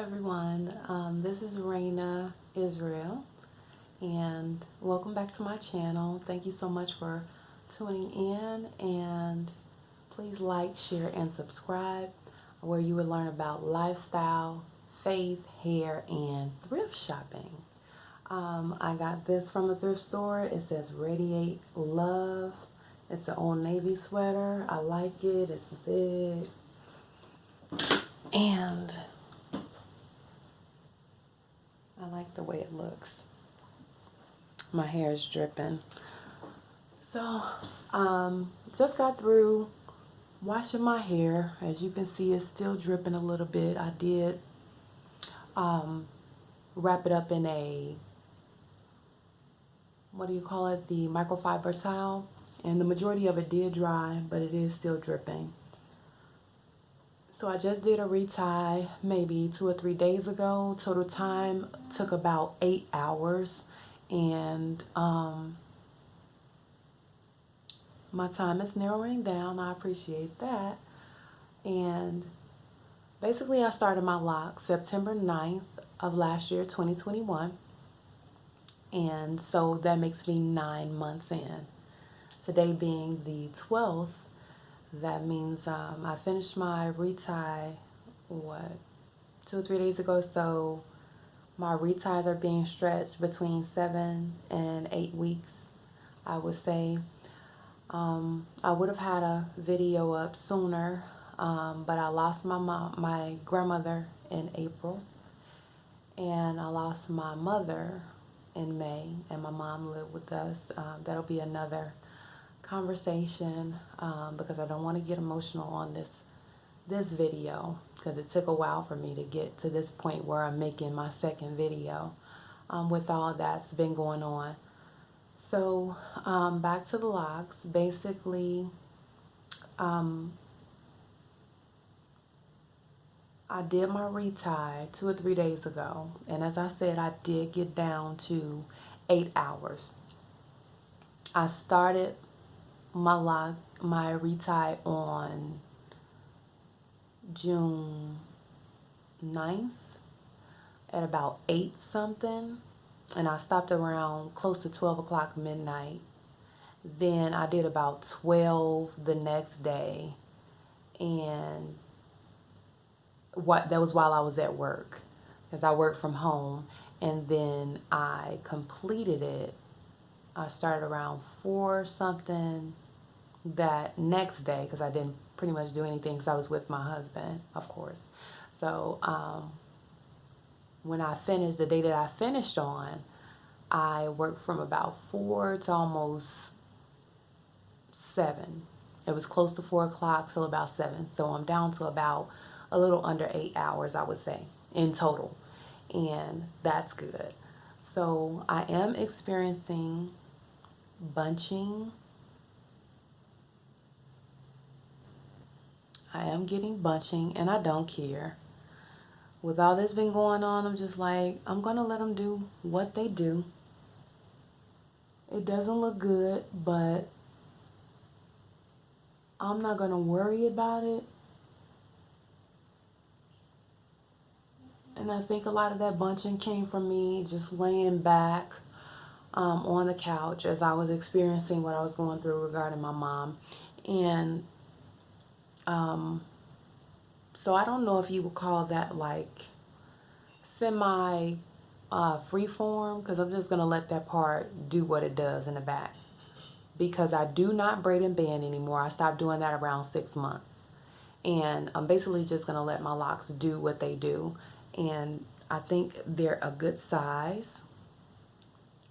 everyone. This is Raina Israel, and welcome back to my channel. Thank you so much for tuning in, and please like, share, and subscribe, where you will learn about lifestyle, faith, hair, and thrift shopping. I got this from the thrift store. It says Radiate Love. It's an Old Navy sweater. I like it. It's big. And I like the way it looks. My hair is dripping. So, just got through washing my hair. As you can see, it's still dripping a little bit. I did wrap it up in a, what do you call it? The microfiber towel. And the majority of it did dry, but it is still dripping. So I just did a retie maybe 2 or 3 days ago. Total time took about 8 hours. And my time is narrowing down. I appreciate that. And basically I started my locks September 9th of last year, 2021. And so that makes me 9 months in. Today being the 12th, that means I finished my retie, 2 or 3 days ago. So my reties are being stretched between 7 and 8 weeks, I would say. I would have had a video up sooner, but I lost my grandmother in April, and I lost my mother in May, and my mom lived with us. That'll be another conversation, because I don't want to get emotional on this video, because it took a while for me to get to this point where I'm making my second video with all that's been going on. So back to the locks. Basically, I did my retie 2 or 3 days ago, and as I said, I did get down to 8 hours. I started my retie on June 9th at about 8 something, and I stopped around close to 12 o'clock midnight. Then I did about 12 the next day, and that was while I was at work, because I work from home. And then I completed it. I started around 4 something that next day, because I didn't pretty much do anything because I was with my husband, of course. So when I finished, the day that I finished on, I worked from about 4 to almost 7. It was close to 4 o'clock till about 7. So I'm down to about a little under 8 hours, I would say, in total. And that's good. So I am experiencing bunching. I am getting bunching, and I don't care. With all this been going on, I'm just like, I'm going to let them do what they do. It doesn't look good, but I'm not going to worry about it. And I think a lot of that bunching came from me just laying back on the couch as I was experiencing what I was going through regarding my mom. And so I don't know if you would call that like semi free form, because I'm just going to let that part do what it does in the back, because I do not braid and band anymore. I stopped doing that around 6 months, and I'm basically just going to let my locks do what they do. And I think they're a good size.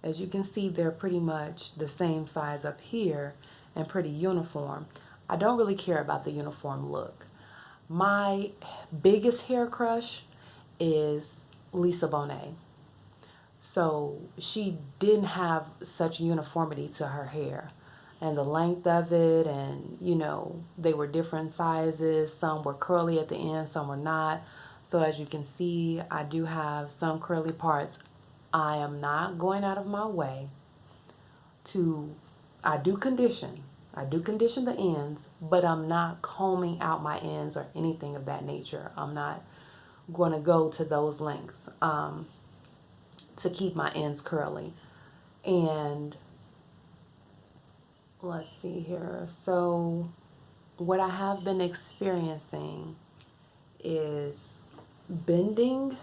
As you can see, they're pretty much the same size up here and pretty uniform. I don't really care about the uniform look. My biggest hair crush is Lisa Bonet. So she didn't have such uniformity to her hair and the length of it, and they were different sizes. Some were curly at the end, some were not. So as you can see, I do have some curly parts. I am not going out of my way to, I do condition the ends, but I'm not combing out my ends or anything of that nature. I'm not going to go to those lengths to keep my ends curly. And let's see here. So what I have been experiencing is bending,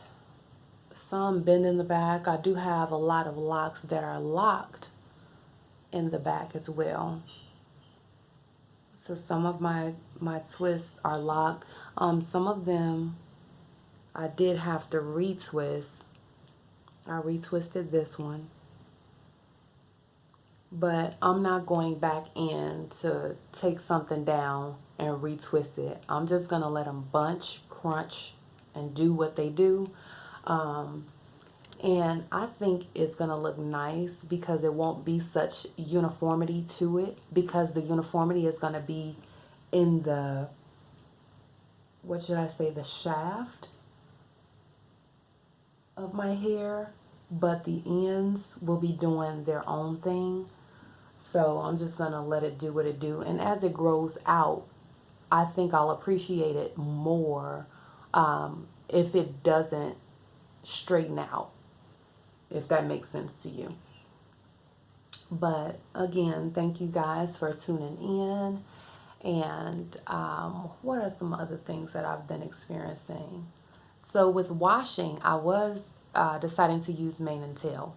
some bend in the back. I do have a lot of locks that are locked in the back as well. So some of my twists are locked. Some of them I did have to retwist. I retwisted this one. But I'm not going back in to take something down and retwist it. I'm just going to let them bunch, crunch, and do what they do. And I think it's going to look nice because it won't be such uniformity to it, because the uniformity is going to be in the, what should I say, the shaft of my hair, but the ends will be doing their own thing. So I'm just going to let it do what it do. And as it grows out, I think I'll appreciate it more if it doesn't straighten out, if that makes sense to you. But again, thank you guys for tuning in. And what are some other things that I've been experiencing? So with washing, I was deciding to use mane and tail.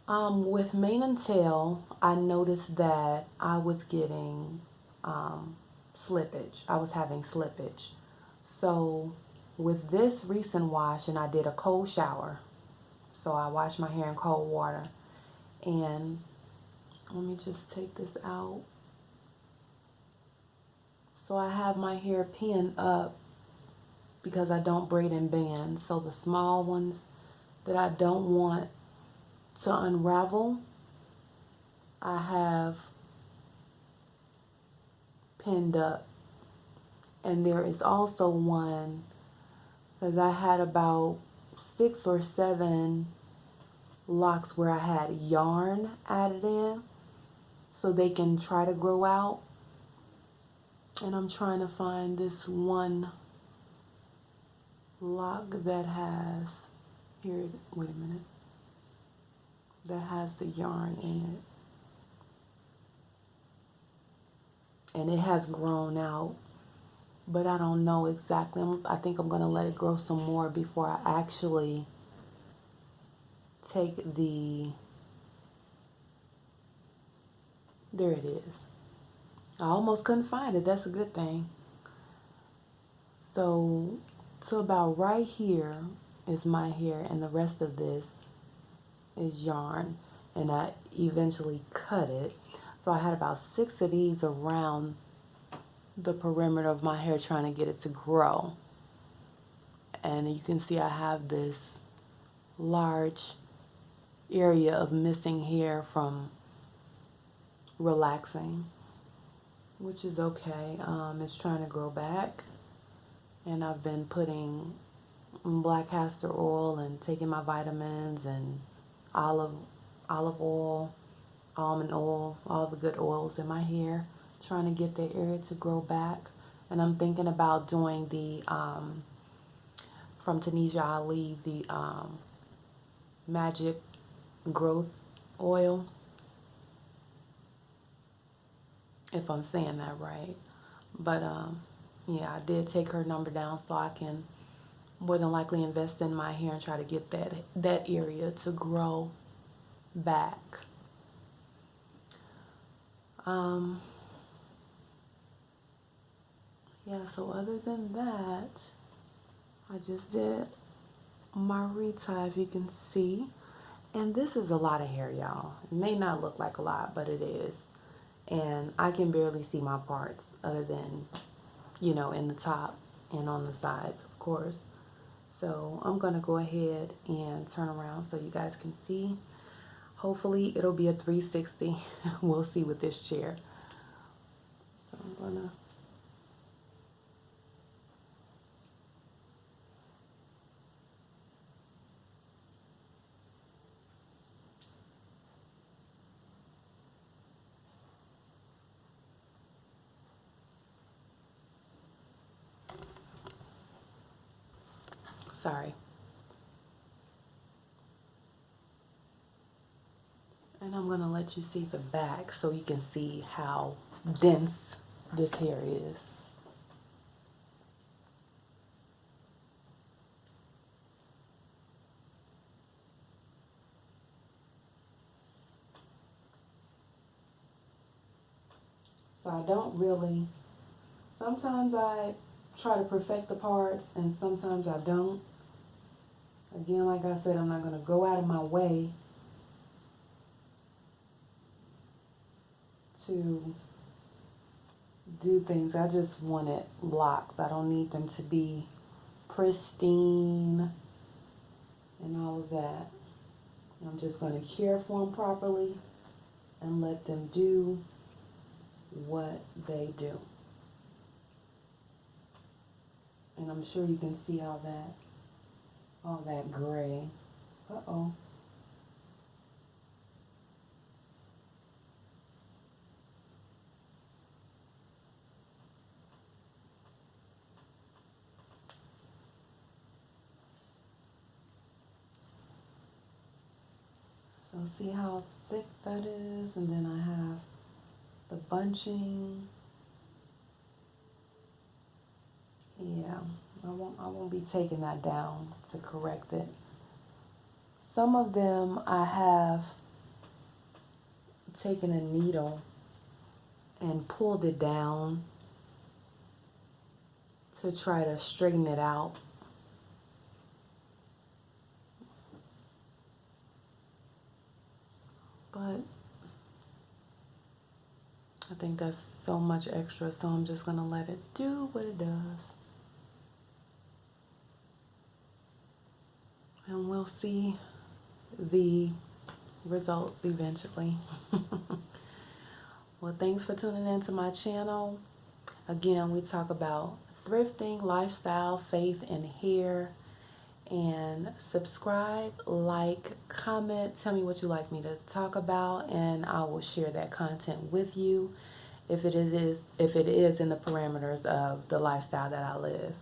With mane and tail, I noticed that I was getting slippage. I was having slippage. So with this recent wash, and I did a cold shower. So I washed my hair in cold water. And let me just take this out. So I have my hair pinned up because I don't braid in bands. So the small ones that I don't want to unravel, I have pinned up. And there is also one, because I had about 6 or 7 locks where I had yarn added in so they can try to grow out. And I'm trying to find this one lock that has, here, wait a minute, that has the yarn in it. And it has grown out, but I don't know exactly. I think I'm going to let it grow some more before I actually take there it is. I almost couldn't find it. That's a good thing. So to about right here is my hair, and the rest of this is yarn, and I eventually cut it. So I had about 6 of these around the perimeter of my hair trying to get it to grow. And you can see I have this large area of missing hair from relaxing, which is okay. It's trying to grow back, and I've been putting black castor oil and taking my vitamins and olive oil, almond oil, all the good oils in my hair, trying to get the area to grow back. And I'm thinking about doing the from Tunisia Ali, the magic growth oil, if I'm saying that right. But yeah, I did take her number down so I can more than likely invest in my hair and try to get that area to grow back. Yeah, so other than that, I just did my retie, if you can see. And this is a lot of hair, y'all. It may not look like a lot, but it is. And I can barely see my parts other than, you know, in the top and on the sides, of course. So I'm going to go ahead and turn around so you guys can see. Hopefully it'll be a 360. We'll see with this chair. So I'm going to Sorry. And I'm going to let you see the back so you can see how dense this hair is. So I don't really, sometimes I try to perfect the parts and sometimes I don't. Again, like I said, I'm not going to go out of my way to do things. I just wanted locks. I don't need them to be pristine and all of that. I'm just going to care for them properly and let them do what they do. And I'm sure you can see all that gray. Uh-oh. So see how thick that is? And then I have the bunching. Yeah, I won't be taking that down to correct it. Some of them I have taken a needle and pulled it down to try to straighten it out. But I think that's so much extra, so I'm just going to let it do what it does. And we'll see the results eventually. Well, thanks for tuning in to my channel. Again, we talk about thrifting, lifestyle, faith, and hair. And subscribe, like, comment, tell me what you'd like me to talk about, and I will share that content with you if it is in the parameters of the lifestyle that I live.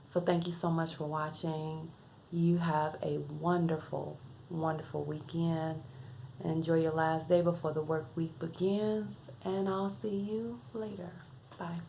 So thank you so much for watching. You have a wonderful, wonderful weekend. Enjoy your last day before the work week begins, and I'll see you later. Bye.